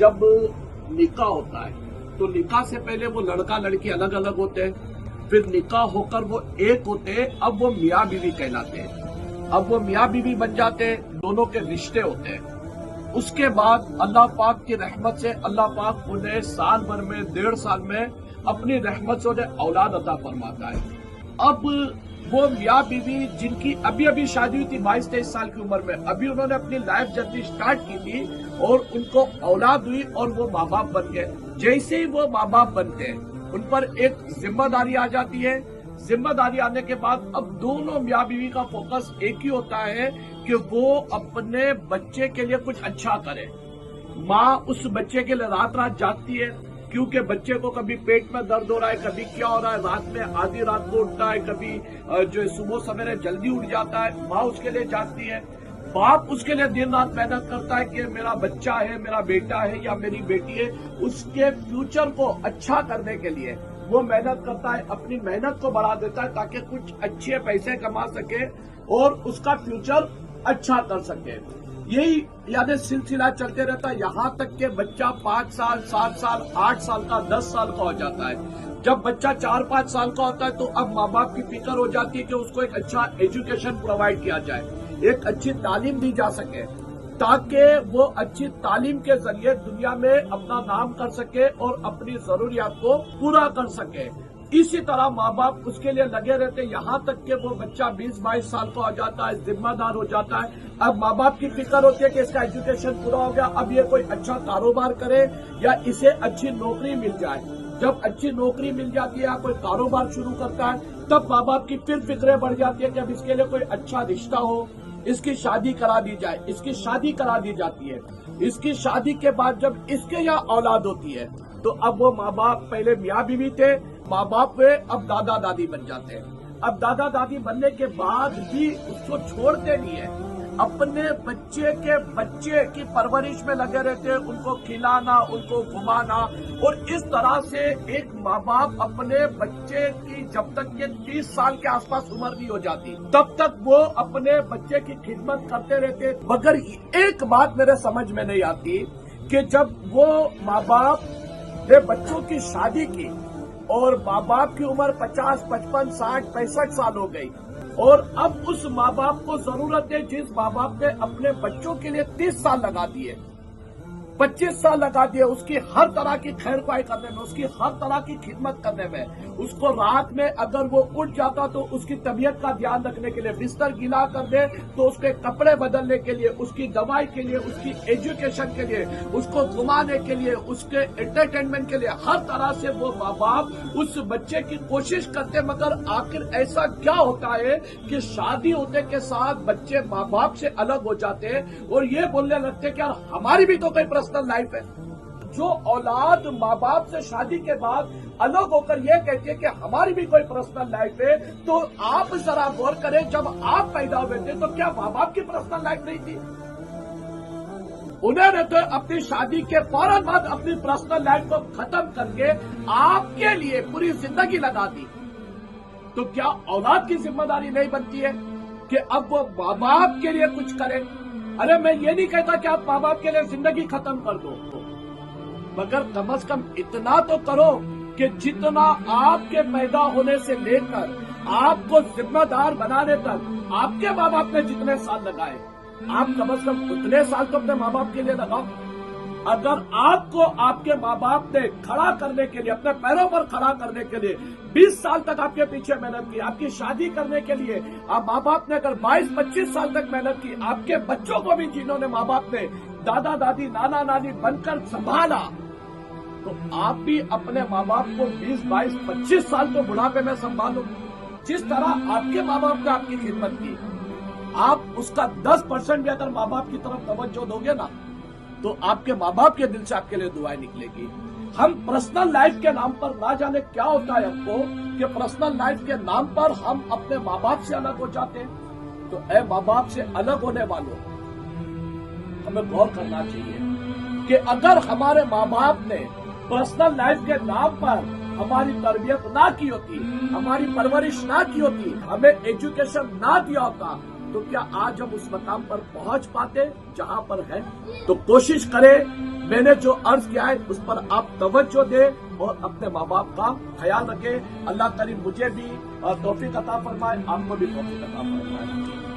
जब निकाह होता है तो निकाह से पहले वो लड़का लड़की अलग अलग होते हैं, फिर निकाह होकर वो एक होते हैं, अब वो मियाँ बीवी कहलाते हैं। अब वो मियाँ बीवी बन जाते हैं, दोनों के रिश्ते होते हैं। उसके बाद अल्लाह पाक की रहमत से अल्लाह पाक उन्हें साल भर में 1.5 साल में अपनी रहमत से उन्हें औलाद अता फरमाता है। अब वो मियाँ बीवी जिनकी अभी अभी शादी हुई थी 22-23 साल की उम्र में, अभी उन्होंने अपनी लाइफ जर्नी स्टार्ट की थी और उनको औलाद हुई और वो माँ बाप बन गए। जैसे ही वो माँ बाप बनते हैं उन पर एक जिम्मेदारी आ जाती है। जिम्मेदारी आने के बाद अब दोनों मियाँ बीवी का फोकस एक ही होता है कि वो अपने बच्चे के लिए कुछ अच्छा करे। माँ उस बच्चे के लिए रात रात जागती है, क्योंकि बच्चे को कभी पेट में दर्द हो रहा है, कभी क्या हो रहा है, रात में आधी रात को उठता है, कभी जो सुबह सवेरे जल्दी उठ जाता है। माँ उसके लिए जागती है, बाप उसके लिए दिन रात मेहनत करता है कि मेरा बच्चा है, मेरा बेटा है या मेरी बेटी है, उसके फ्यूचर को अच्छा करने के लिए वो मेहनत करता है, अपनी मेहनत को बढ़ा देता है ताकि कुछ अच्छे पैसे कमा सके और उसका फ्यूचर अच्छा कर सके। यही यानी सिलसिला चलते रहता है, यहाँ तक कि बच्चा 5 साल, 7 साल, 8 साल का, 10 साल का हो जाता है। जब बच्चा 4-5 साल का होता है तो अब माँ बाप की फिक्र हो जाती है कि उसको एक अच्छा एजुकेशन प्रोवाइड किया जाए, एक अच्छी तालीम दी जा सके, ताकि वो अच्छी तालीम के जरिए दुनिया में अपना नाम कर सके और अपनी जरूरियात को पूरा कर सके। इसी तरह माँ बाप उसके लिए लगे रहते, यहाँ तक कि वो बच्चा 20-22 साल का हो जाता है, जिम्मेदार हो जाता है। अब माँ बाप की फिक्र होती है कि इसका एजुकेशन पूरा हो गया, अब ये कोई अच्छा कारोबार करे या इसे अच्छी नौकरी मिल जाए। जब अच्छी नौकरी मिल जाती है या कोई कारोबार शुरू करता है तब माँ बाप की फिर फिक्रें बढ़ जाती है कि अब इसके लिए कोई अच्छा रिश्ता हो, इसकी शादी करा दी जाए। इसकी शादी करा दी जाती है। इसकी शादी के बाद जब इसके यहाँ औलाद होती है तो अब वो माँ बाप पहले मियाँ बीवी थे, माँ बाप वे अब दादा दादी बन जाते हैं। अब दादा दादी बनने के बाद भी उसको छोड़ते नहीं है, अपने बच्चे की परवरिश में लगे रहते हैं, उनको खिलाना, उनको घुमाना। और इस तरह से एक माँ बाप अपने बच्चे की जब तक के 30 साल के आसपास उम्र नहीं हो जाती तब तक वो अपने बच्चे की खिदमत करते रहते। मगर एक बात मेरे समझ में नहीं आती कि जब वो माँ बाप ने बच्चों की शादी की और माँ बाप की उम्र 50, 55, 60, 65 साल हो गई और अब उस माँ बाप को जरूरत है जिस माँ बाप ने अपने बच्चों के लिए 30 साल लगा दिए, 25 साल लगा दिए उसकी हर तरह की खैरख्वाही करने में, उसकी हर तरह की खिदमत करने में। उसको रात में अगर वो उठ जाता तो उसकी तबीयत का ध्यान रखने के लिए, बिस्तर गिला कर दे तो उसके कपड़े बदलने के लिए, उसकी दवाई के लिए, उसकी एजुकेशन के लिए, उसको घुमाने के लिए, उसके एंटरटेनमेंट के लिए, हर तरह से वो माँ बाप उस बच्चे की कोशिश करते। मगर आखिर ऐसा क्या होता है कि शादी होने के साथ बच्चे माँ बाप से अलग हो जाते हैं और ये बोलने लगते हैं कि यार हमारी भी तो कोई पर्सनल लाइफ है। जो औलाद माँ बाप से शादी के बाद अलग होकर ये कहती है कि हमारी भी कोई पर्सनल लाइफ है, तो आप जरा गौर करें, जब आप पैदा हुए थे तो क्या माँ बाप की पर्सनल लाइफ नहीं थी? उन्होंने तो अपनी शादी के फौरन बाद अपनी पर्सनल लाइफ को खत्म करके आपके लिए पूरी जिंदगी लगा दी। तो क्या औलाद की जिम्मेदारी नहीं बनती है कि अब वो माँ बाप के लिए कुछ करे? अरे मैं ये नहीं कहता कि आप माँ बाप के लिए जिंदगी खत्म कर दो, मगर कम से कम इतना तो करो कि जितना आपके पैदा होने से लेकर आपको जिम्मेदार बनाने तक आपके माँ बाप ने जितने साल लगाए, आप कम से कम उतने साल तो अपने माँ बाप के लिए लगाओ। अगर आपको आपके माँ बाप ने खड़ा करने के लिए, अपने पैरों पर खड़ा करने के लिए 20 साल तक आपके पीछे मेहनत की, आपकी शादी करने के लिए आप माँ बाप ने अगर 22-25 साल तक मेहनत की, आपके बच्चों को भी जिन्होंने माँ बाप ने दादा दादी, नाना नानी बनकर संभाला, तो आप भी अपने माँ बाप को 20-22-25 साल तो बुढ़ापे में संभालो। जिस तरह आपके माँ बाप ने आपकी खिदमत की, आप उसका 10% भी अगर माँ बाप की तरफ तवज्जो दोगे ना तो आपके माँ बाप के दिल से आपके लिए दुआएं निकलेगी। हम पर्सनल लाइफ के नाम पर ना जाने क्या होता है हमको कि पर्सनल लाइफ के नाम पर हम अपने माँ बाप से अलग हो जाते हैं। तो ए माँ बाप से अलग होने वालों, हमें गौर करना चाहिए कि अगर हमारे माँ बाप ने पर्सनल लाइफ के नाम पर हमारी तरबियत ना की होती, हमारी परवरिश ना की होती, हमें एजुकेशन ना दिया होता, تو کیا آج ہم اس مقام پر پہنچ پاتے جہاں پر ہیں؟ تو کوشش کریں، میں نے جو عرض کیا ہے اس پر آپ توجہ دیں اور اپنے ماں باپ کا خیال رکھیں۔ اللہ کریم مجھے بھی توفیق عطا فرمائے، آپ کو بھی توفیق عطا فرمائے۔